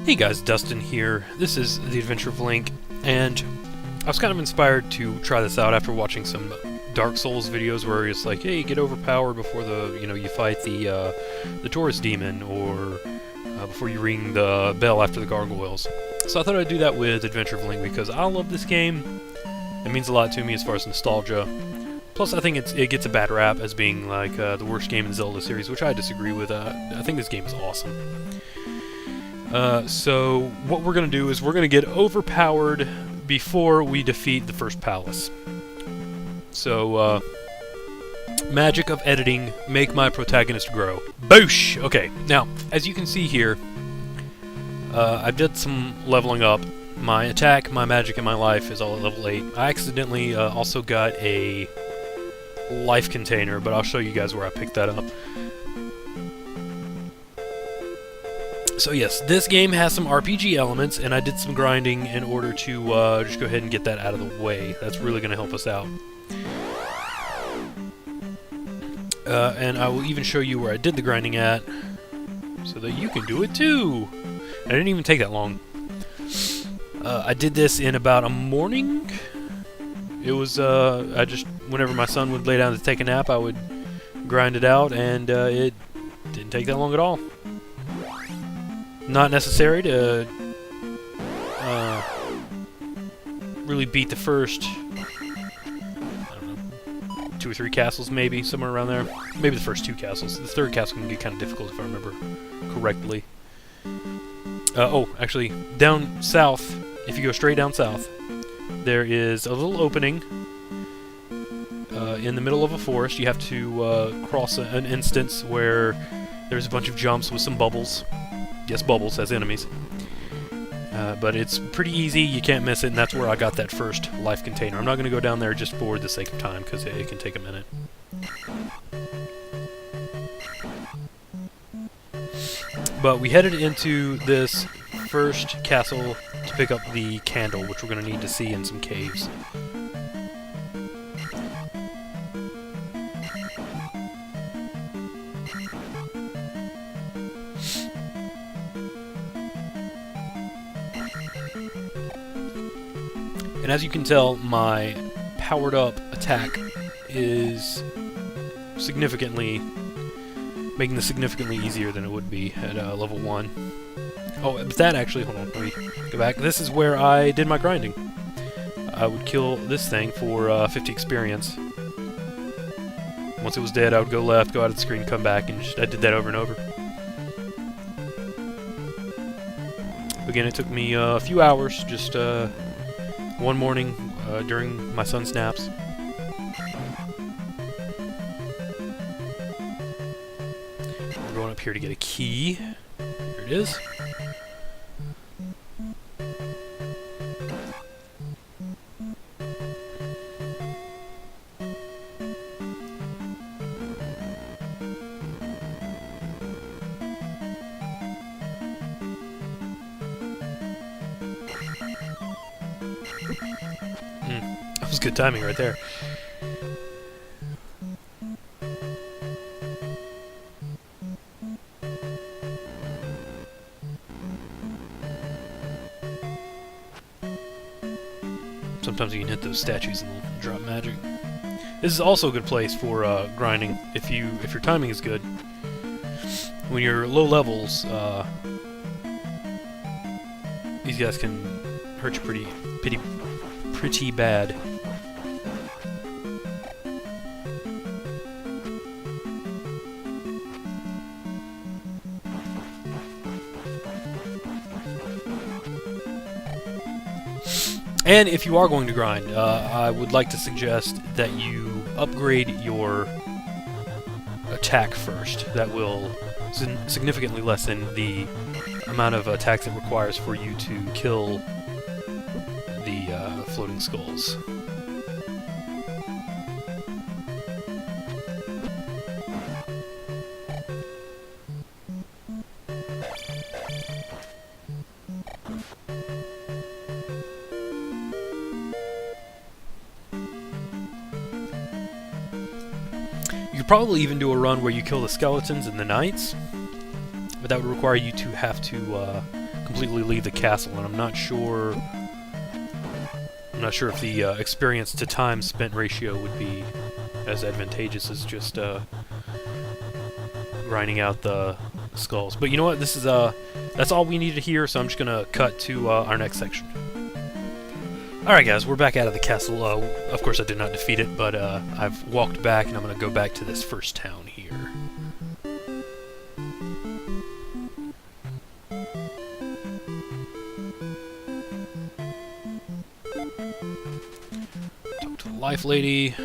Hey guys, Dustin here. This is The Adventure of Link, and I was kind of inspired to try this out after watching some Dark Souls videos where it's like, hey, get overpowered before you fight the Taurus demon, or before you ring the bell after the gargoyles. So I thought I'd do that with Adventure of Link because I love this game. It means a lot to me as far as nostalgia. Plus, I think it gets a bad rap as being like the worst game in the Zelda series, which I disagree with. I think this game is awesome. So what we're going to do is we're going to get overpowered before we defeat the first palace. So, magic of editing, make my protagonist grow. Boosh! Okay, now, as you can see here, I did some leveling up. My attack, my magic, and my life is all at level 8. I accidentally also got a life container, but I'll show you guys where I picked that up. So yes, this game has some RPG elements, and I did some grinding in order to just go ahead and get that out of the way. That's really going to help us out. And I will even show you where I did the grinding at, so that you can do it too! I didn't even take that long. I did this in about a morning. It was, whenever my son would lay down to take a nap, I would grind it out, and it didn't take that long at all. Not necessary to really beat the first, I don't know, 2 or 3 castles, maybe, somewhere around there. Maybe the first 2 castles. The third castle can get kind of difficult if I remember correctly. Oh, actually, down south, if you go straight down south, there is a little opening in the middle of a forest. You have to cross an instance where there's a bunch of jumps with some bubbles. Yes, bubbles as enemies. But it's pretty easy, you can't miss it, and that's where I got that first life container. I'm not going to go down there just for the sake of time, because it can take a minute. But we headed into this first castle to pick up the candle, which we're going to need to see in some caves. And as you can tell, my powered up attack is making this significantly easier than it would be at level 1. Oh, but that actually, hold on, let me go back. This is where I did my grinding. I would kill this thing for 50 experience. Once it was dead, I would go left, go out of the screen, come back, and I did that over and over. Again, it took me a few hours, just one morning during my son's naps. We're going up here to get a key. Here it is. That was good timing right there. Sometimes you can hit those statues and they'll drop magic. This is also a good place for grinding if your timing is good. When you're low levels, these guys can hurt you pretty bad. And if you are going to grind, I would like to suggest that you upgrade your attack first. That will significantly lessen the amount of attacks it requires for you to kill the floating skulls. You could probably even do a run where you kill the skeletons and the knights, but that would require you to have to completely leave the castle, and I'm not sure if the experience to time spent ratio would be as advantageous as just grinding out the skulls. But you know what? This is that's all we needed here, so I'm just gonna cut to our next section. Alright guys, we're back out of the castle. Of course I did not defeat it, but I've walked back and I'm gonna go back to this first town here. Talk to the life lady.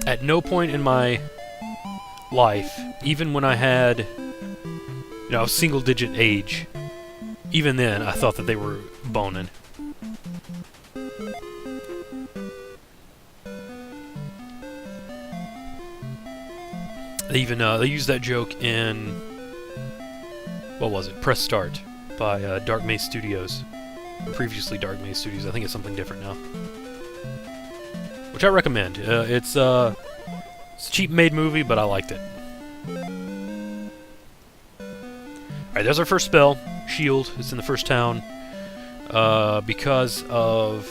At no point in my life, even when I had, you know, a single-digit age, even then, I thought that they were boning. They even they used that joke in, what was it? Press Start by Dark Maze Studios. Previously Dark Maze Studios. I think it's something different now. Which I recommend. It's a cheap-made movie, but I liked it. Alright, there's our first spell. Shield. It's in the first town. Because of...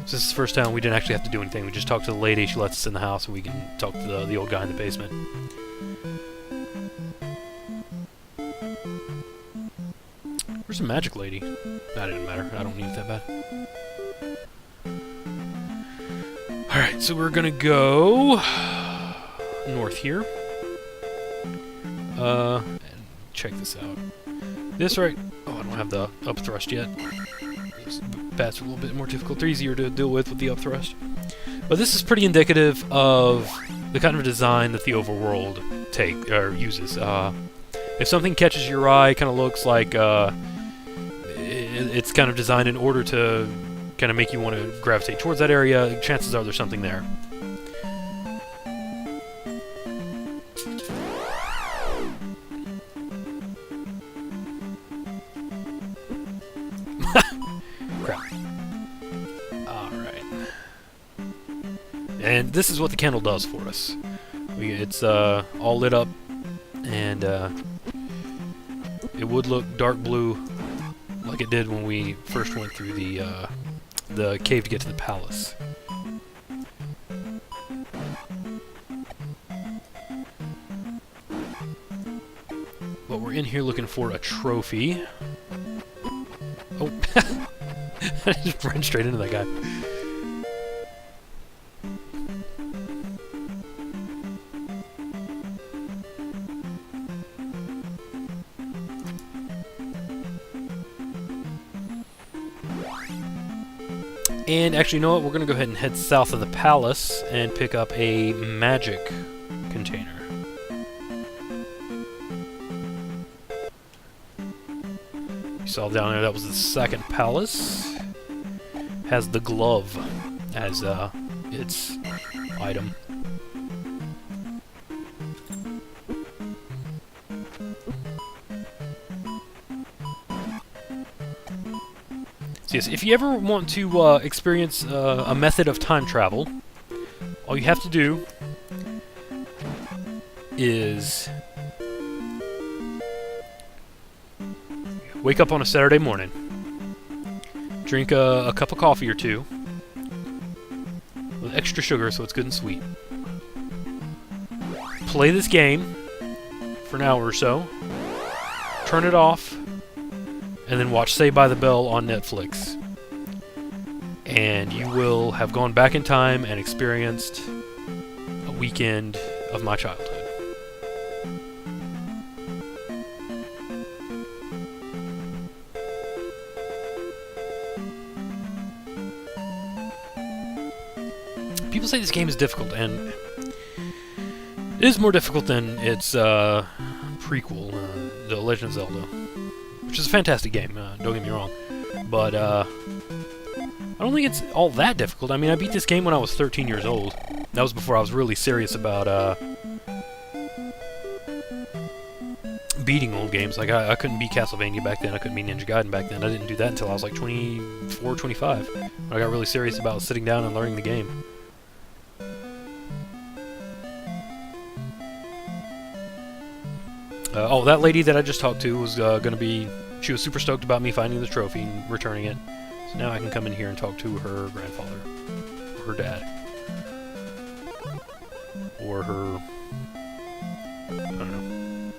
Since it's the first town, we didn't actually have to do anything. We just talked to the lady, she lets us in the house, and we can talk to the old guy in the basement. Where's the magic lady? That didn't matter. I don't need it that bad. Alright, so we're gonna go north here. And check this out. This right... Oh, I don't have the up thrust yet. These bats are a little bit more difficult. They're easier to deal with the up thrust. But this is pretty indicative of the kind of design that the overworld uses. If something catches your eye, kind of looks like it's kind of designed in order to kind of make you want to gravitate towards that area, chances are there's something there. Crap. Alright. And this is what the candle does for us. It's all lit up, and it would look dark blue like it did when we first went through the cave to get to the palace. But we're in here looking for a trophy. Oh, I just ran straight into that guy. And actually, you know what? We're going to go ahead and head south of the palace and pick up a magic container. You saw down there, that was the second palace. Has the glove as its item. So yes, if you ever want to experience a method of time travel, all you have to do is wake up on a Saturday morning, drink a cup of coffee or two with extra sugar so it's good and sweet, play this game for an hour or so, turn it off, and then watch Saved by the Bell on Netflix. And you will have gone back in time and experienced a weekend of my childhood. People say this game is difficult, and it is more difficult than its prequel, The Legend of Zelda. Which is a fantastic game, don't get me wrong. But, I don't think it's all that difficult. I mean, I beat this game when I was 13 years old. That was before I was really serious about, beating old games. Like, I couldn't beat Castlevania back then, I couldn't beat Ninja Gaiden back then. I didn't do that until I was like 24, 25. I got really serious about sitting down and learning the game. Oh, that lady that I just talked to was gonna be... She was super stoked about me finding the trophy and returning it. So now I can come in here and talk to her grandfather. Or her dad. Or her... I don't know.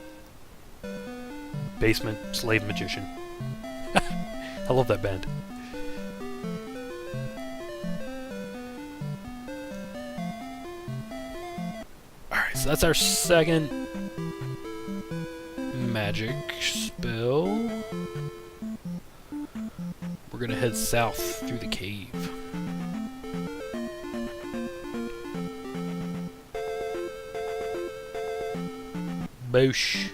Basement slave magician. I love that band. Alright, so that's our second magic spell. We're gonna head south through the cave. Boosh.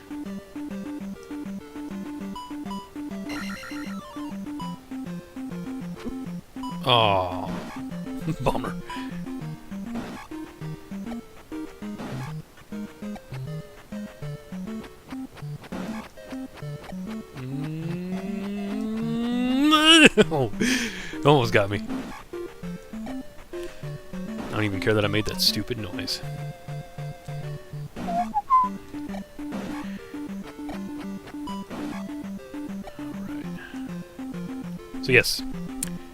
Oh, bummer. Oh, almost got me. I don't even care that I made that stupid noise. So yes,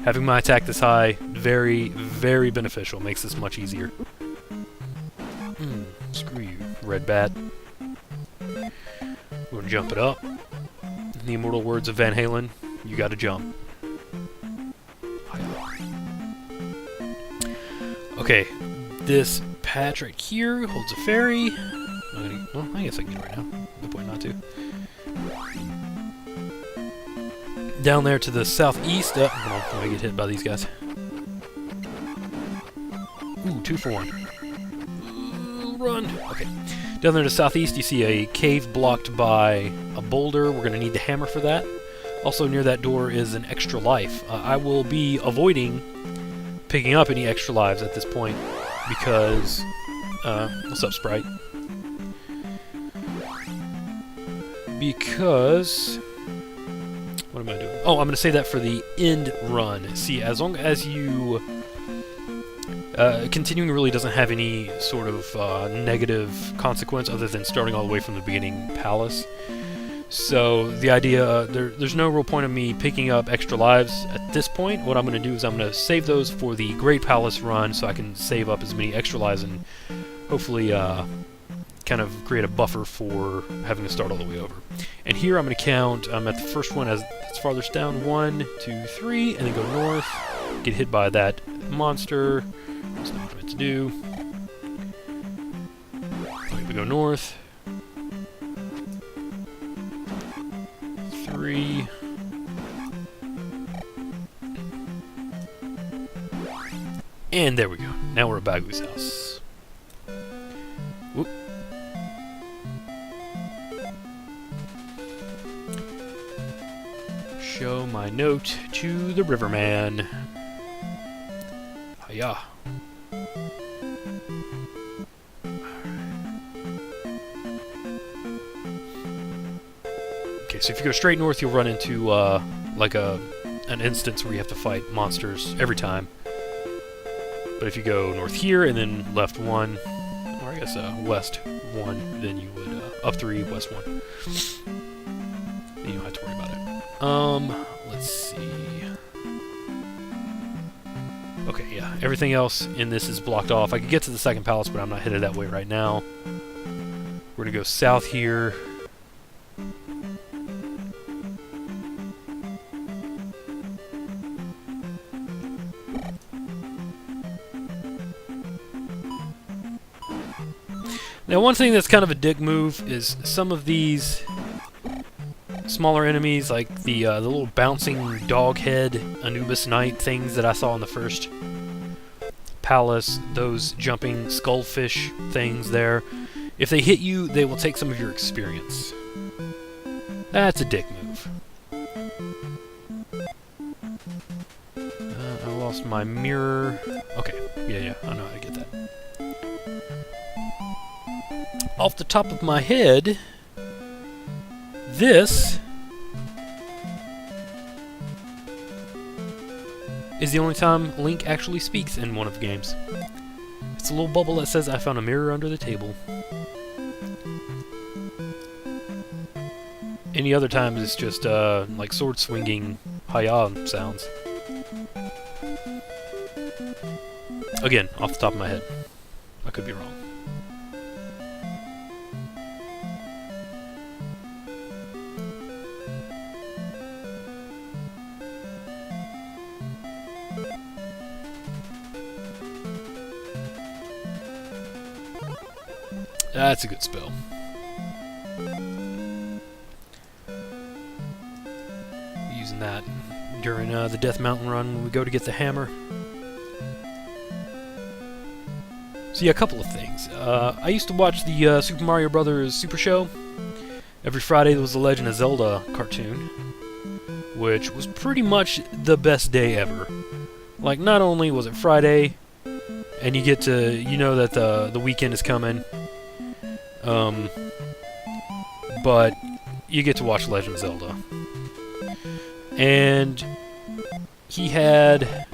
having my attack this high, very, very beneficial. Makes this much easier. Screw you, red bat. We're gonna jump it up. In the immortal words of Van Halen, you gotta jump. Okay, this patch right here holds a fairy. Well, I guess I can get it right now. No point not to. Down there to the southeast. Hold on, I get hit by these guys. Ooh, 2 for 1. Run. Okay. Down there to the southeast, you see a cave blocked by a boulder. We're going to need the hammer for that. Also near that door is an extra life. I will be avoiding picking up any extra lives at this point because... what's up, Sprite? Because... What am I doing? Oh, I'm going to say that for the end run. See, as long as you... continuing really doesn't have any sort of negative consequence other than starting all the way from the beginning palace. So the idea, there's no real point of me picking up extra lives at this point. What I'm going to do is I'm going to save those for the Great Palace run so I can save up as many extra lives and hopefully kind of create a buffer for having to start all the way over. And here I'm going to count, I'm at the first one as it's farthest down, 1, 2, 3, and then go north, get hit by that monster. That's not what I meant to do. Okay, we go north. 3. And there we go. Now we're at Bagu's house. Whoop. Show my note to the Riverman. Hiya. Okay, so if you go straight north, you'll run into like an instance where you have to fight monsters every time. But if you go north here and then left 1, or I guess west 1, then you would up 3, west 1. Then you don't have to worry about it. Let's see. Okay, yeah, everything else in this is blocked off. I could get to the second palace, but I'm not headed that way right now. We're gonna go south here. Now, one thing that's kind of a dick move is some of these smaller enemies, like the little bouncing dog head Anubis Knight things that I saw in the first palace, those jumping skullfish things there. If they hit you, they will take some of your experience. That's a dick move. I lost my mirror. Okay, yeah, I know how to get that. Off the top of my head, this is the only time Link actually speaks in one of the games. It's a little bubble that says, "I found a mirror under the table." Any other times it's just like sword swinging hi-ya sounds. Again, off the top of my head. I could be wrong. That's a good spell. Using that during the Death Mountain run when we go to get the hammer. So yeah, a couple of things. I used to watch the Super Mario Brothers Super Show. Every Friday there was the Legend of Zelda cartoon, which was pretty much the best day ever. Like, not only was it Friday, and you get to, you know that the weekend is coming, but you get to watch Legend of Zelda. And he had...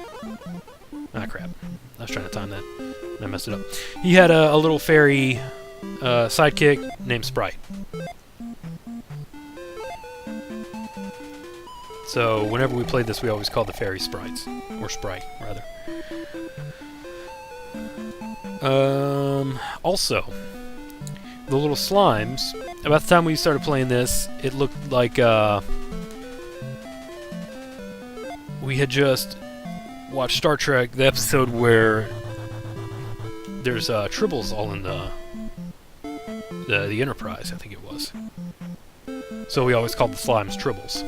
Ah, crap. I was trying to time that. I messed it up. He had a little fairy sidekick named Sprite. So whenever we played this, we always called the fairy Sprites. Or Sprite, rather. Also, the little slimes, about the time we started playing this, it looked like we had just watched Star Trek, the episode where there's tribbles all in the Enterprise, I think it was. So we always called the slimes tribbles.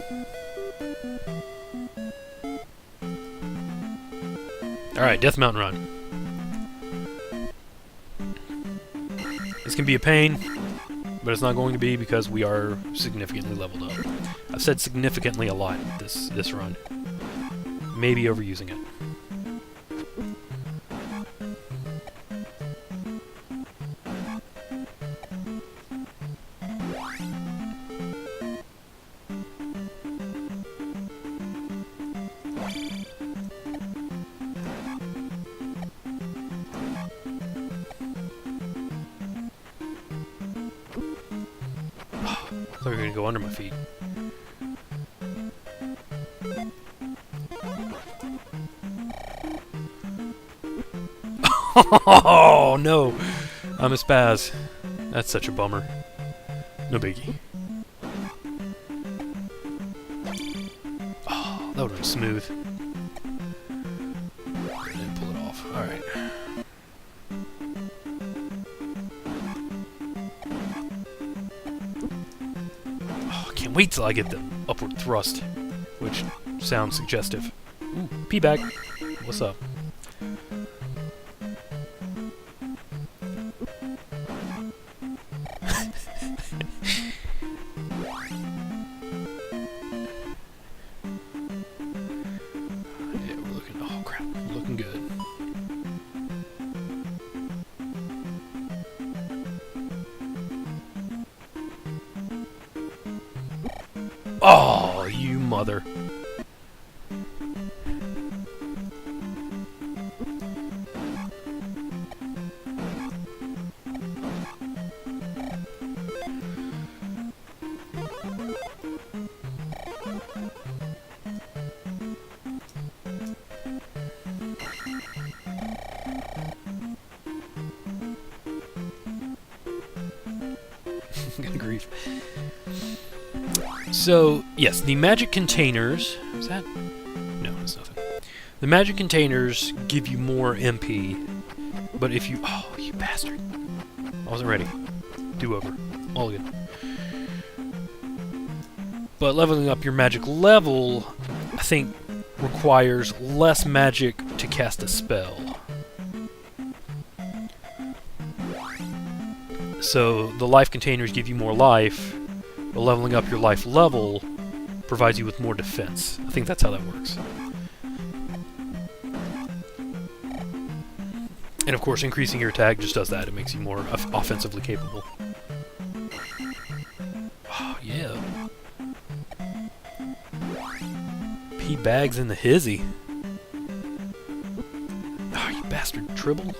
Alright, Death Mountain Run. This can be a pain, but it's not going to be because we are significantly leveled up. I've said significantly a lot this run. Maybe overusing it. I thought we were going to go under my feet. Oh, no! I'm a spaz. That's such a bummer. No biggie. Oh, that would have been smooth. I didn't pull it off. Alright. Wait till I get the upward thrust, which sounds suggestive. Ooh, P-bag. What's up? Yeah, we're looking... Oh, crap. We're looking good. Oh, you mother. Good grief. So, yes, the magic containers... Is that... No, it's nothing. The magic containers give you more MP, but if you... Oh, you bastard. I wasn't ready. Do-over. All good. But leveling up your magic level, I think, requires less magic to cast a spell. So, the life containers give you more life, but leveling up your life level provides you with more defense. I think that's how that works. And of course, increasing your attack just does that. It makes you more offensively capable. Oh, yeah. P-bags in the hizzy. Oh, you bastard tribble.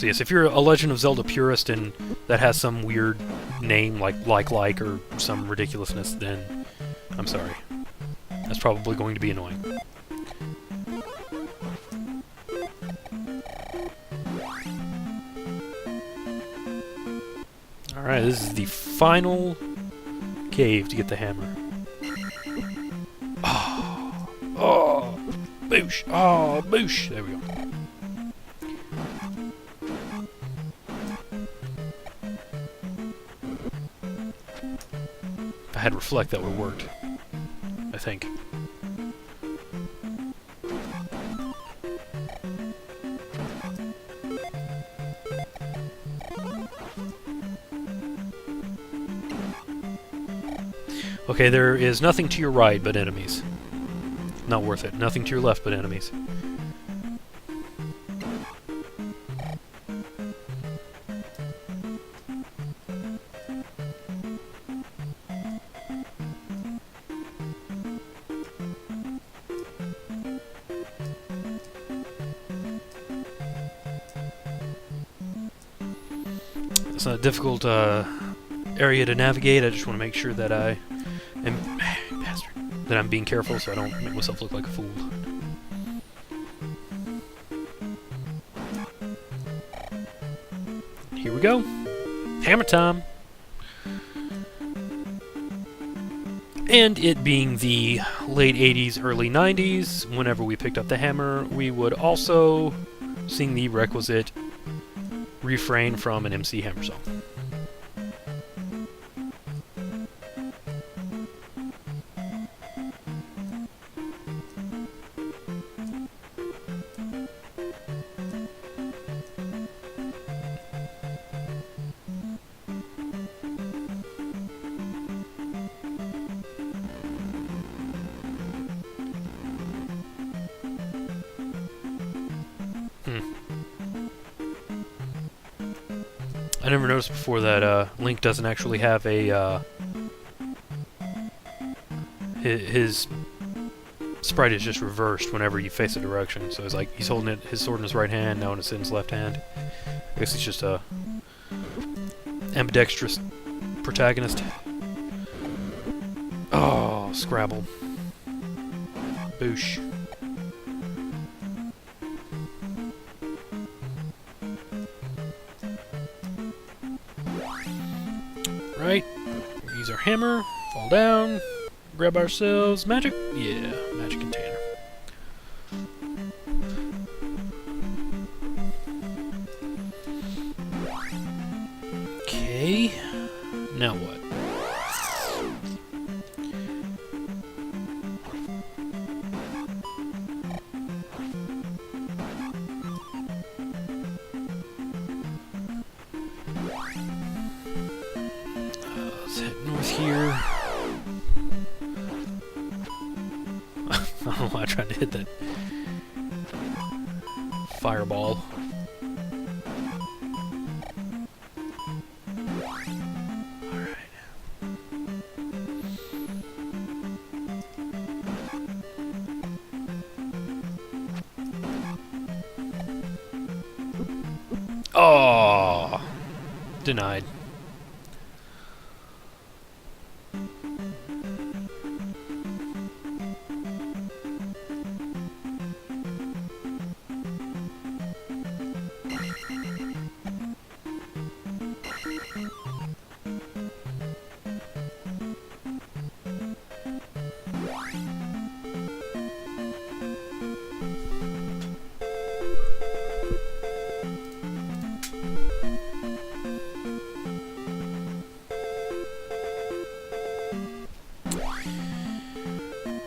So yes, if you're a Legend of Zelda purist and that has some weird name like or some ridiculousness, then I'm sorry. That's probably going to be annoying. Alright, this is the final cave to get the hammer. Oh! Oh! Boosh! Oh, boosh! There we go. If I had reflect, that would have worked. I think. Okay, there is nothing to your right but enemies. Not worth it. Nothing to your left but enemies. It's not a difficult area to navigate. I just want to make sure that I am that I'm being careful so I don't make myself look like a fool. Here we go. Hammer time. And it being the late 80s, early 90s, whenever we picked up the hammer, we would also sing the requisite refrain from an MC Hammer song. I never noticed before that Link doesn't actually have a his sprite is just reversed whenever you face a direction. So it's like he's holding his sword in his right hand, now it's in his left hand. I guess he's just a ambidextrous protagonist. Oh, Scrabble. Boosh. Right, use our hammer, fall down, grab ourselves magic. Yeah, magic container. Okay, now what? Let's head north here. I don't know why I tried to hit that fireball. Alright. Oh! Denied.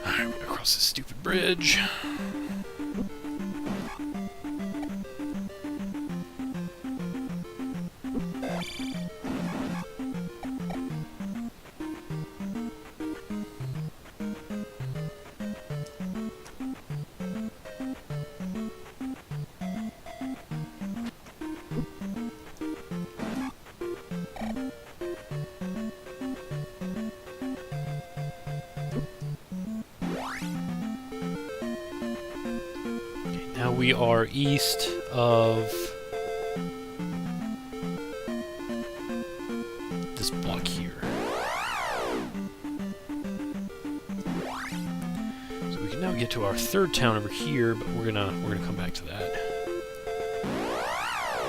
Alright, we're gonna cross this stupid bridge. Now we are east of This block here. So we can now get to our third town over here, but we're gonna come back to that.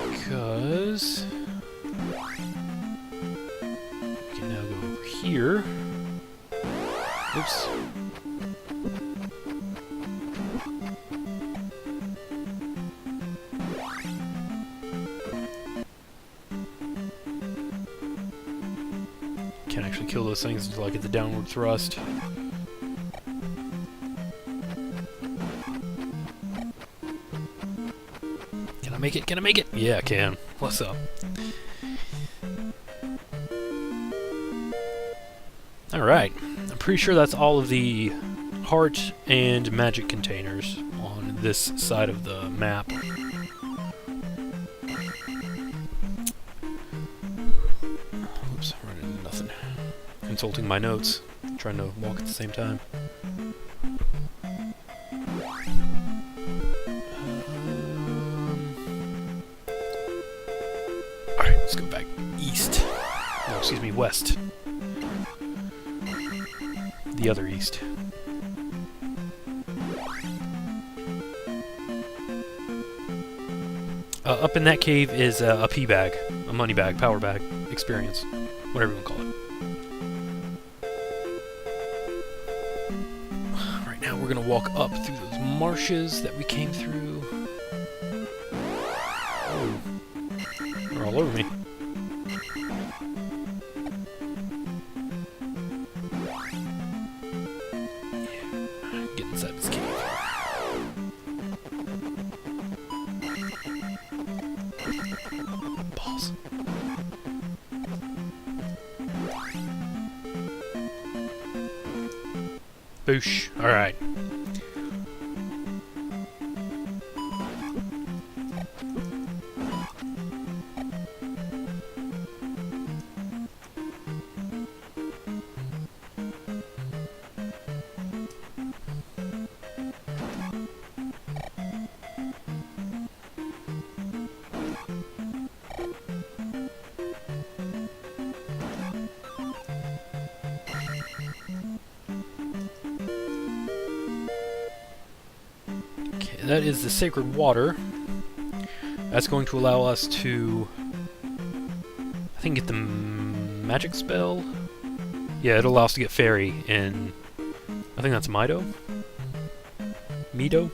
Because we can now go over here. Oops. Can't actually kill those things until I get the downward thrust. Can I make it? Can I make it? Yeah, I can. What's up? Alright. I'm pretty sure that's all of the heart and magic containers on this side of the map. Oops, running into nothing. Consulting my notes, trying to walk at the same time. Alright, let's go back east. No, excuse me, west. The other east. Up in that cave is a pea bag, a money bag, power bag, experience, whatever you want to call it. Right now we're going to walk up through those marshes that we came through. Oh, they're all over me. Yeah, get inside this cave. Balls. Boosh. Alright. That is the sacred water. That's going to allow us to, I think, get the magic spell. Yeah, it'll allow us to get fairy in, I think that's Mido? Mido?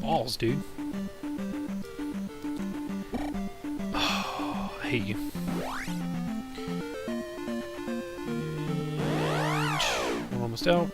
Balls, dude. I hate you. And we're almost out.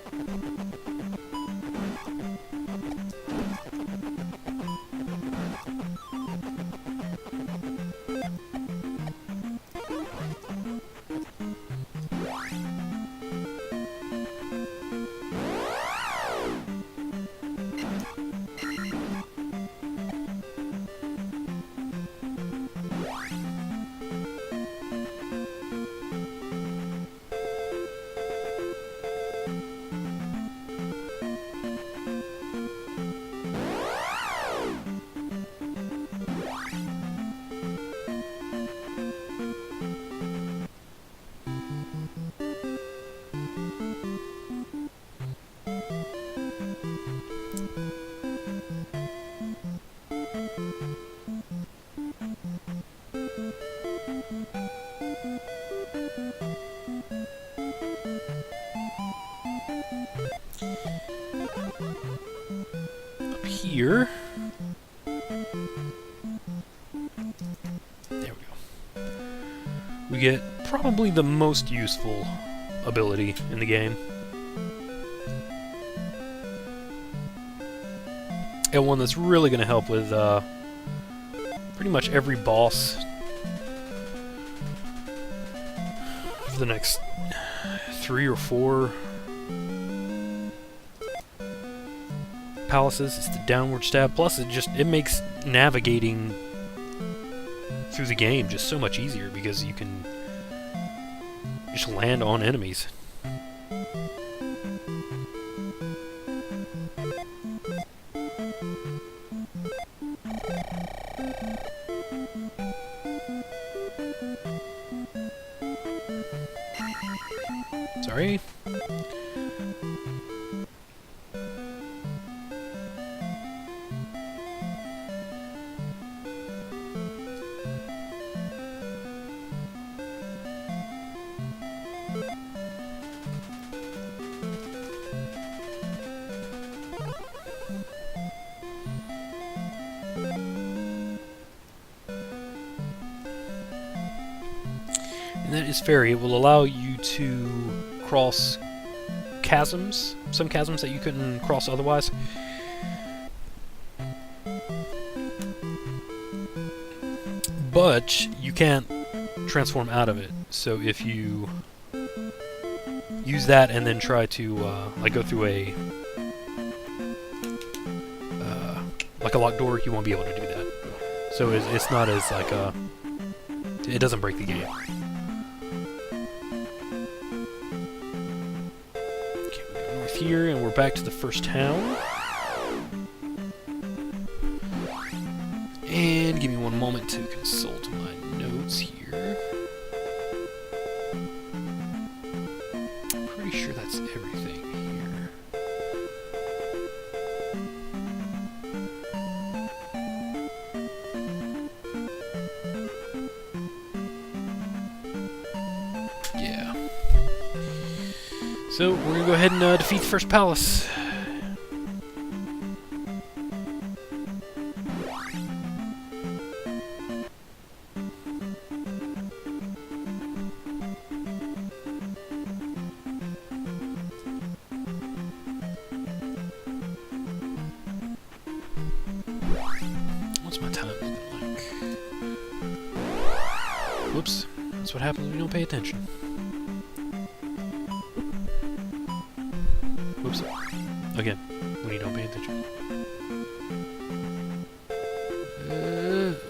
Up here. There we go. We get probably the most useful ability in the game. And one that's really going to help with pretty much every boss for the next 3 or 4 palaces. It's the downward stab. Plus, it makes navigating through the game just so much easier because you can just land on enemies. Sorry. And that is fairy. It will allow you to cross chasms, some chasms that you couldn't cross otherwise. But you can't transform out of it. So if you use that and then try to like go through a like a locked door, you won't be able to do that. So it's not as like it doesn't break the game. Okay, we go north here, and we're back to the first town. And give me one moment to consult my notes here. I'm pretty sure that's everything here. Yeah. So, we're gonna go ahead and defeat the first palace. What's my time looking like? Whoops. That's what happens when you don't pay attention. Whoops. Again, when you don't pay attention.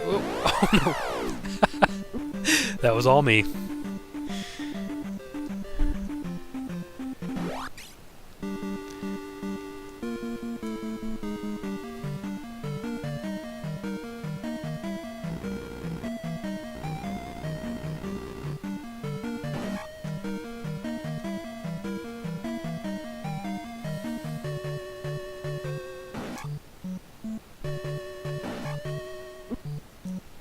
Oh no! That was all me.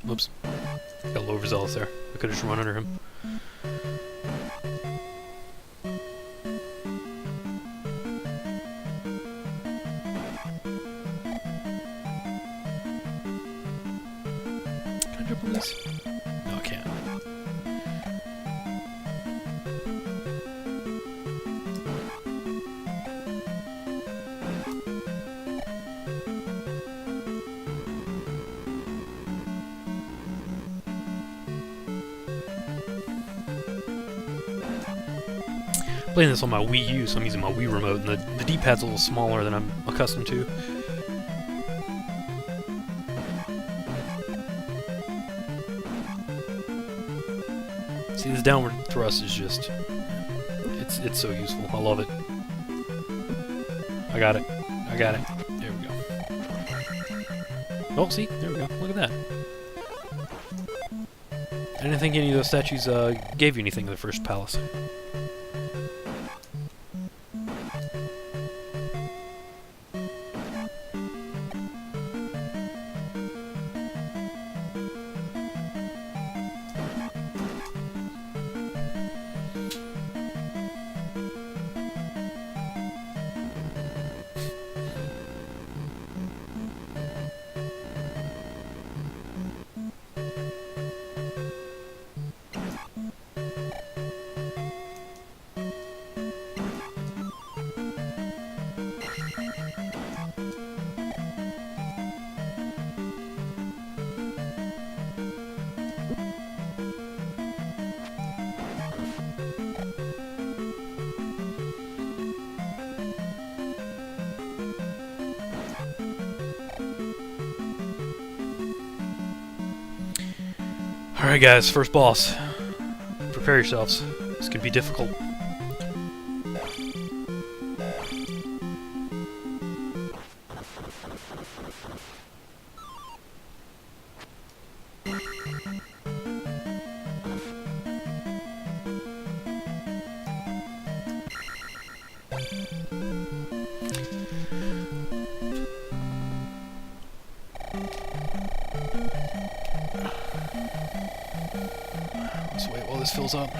Whoops. Got a little overzealous there. I could have just run under him. Can I jump on this? No, I can't. Playing this on my Wii U, so I'm using my Wii remote, and the D-pad's a little smaller than I'm accustomed to. See, this downward thrust is just... It's so useful. I love it. I got it. I got it. There we go. Oh, see? There we go. Look at that. I didn't think any of those statues gave you anything in the first palace. Alright guys, first boss. Prepare yourselves. This could be difficult. Let's wait while this fills up.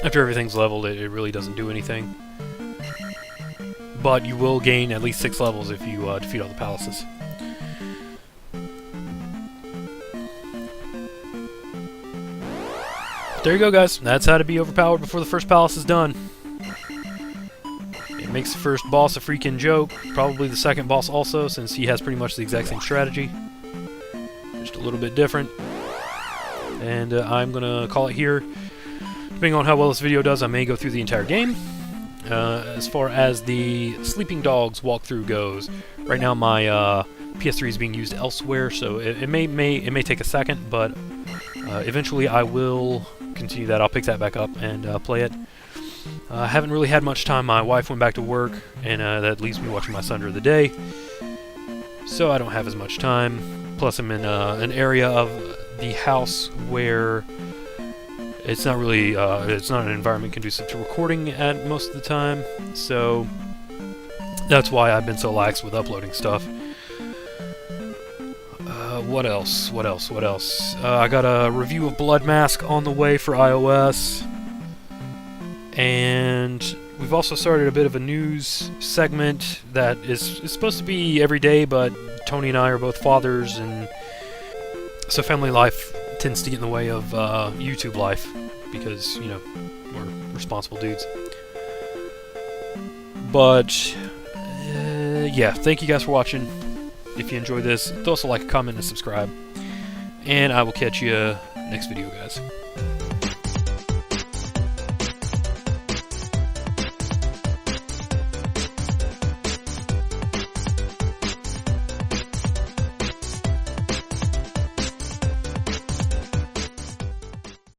After everything's leveled, it really doesn't do anything. But you will gain at least 6 levels if you defeat all the palaces. There you go, guys. That's how to be overpowered before the first palace is done. It makes the first boss a freaking joke. Probably the second boss also, since he has pretty much the exact same strategy. Just a little bit different. And I'm gonna call it here. Depending on how well this video does, I may go through the entire game. As far as the Sleeping Dogs walkthrough goes, right now my PS3 is being used elsewhere, so it may take a second, but eventually I will continue that. I'll pick that back up and play it. I haven't really had much time. My wife went back to work, and that leaves me watching my son during the day, so I don't have as much time. Plus, I'm in an area of the house where it's not really, it's not an environment conducive to recording at most of the time, so that's why I've been so lax with uploading stuff. What else? I got a review of Blood Mask on the way for iOS, and we've also started a bit of a news segment that is supposed to be every day, but Tony and I are both fathers, and so family life tends to get in the way of YouTube life, because, you know, we're responsible dudes. But, yeah, thank you guys for watching. If you enjoyed this, throw us a like, a comment, and subscribe. And I will catch you next video, guys.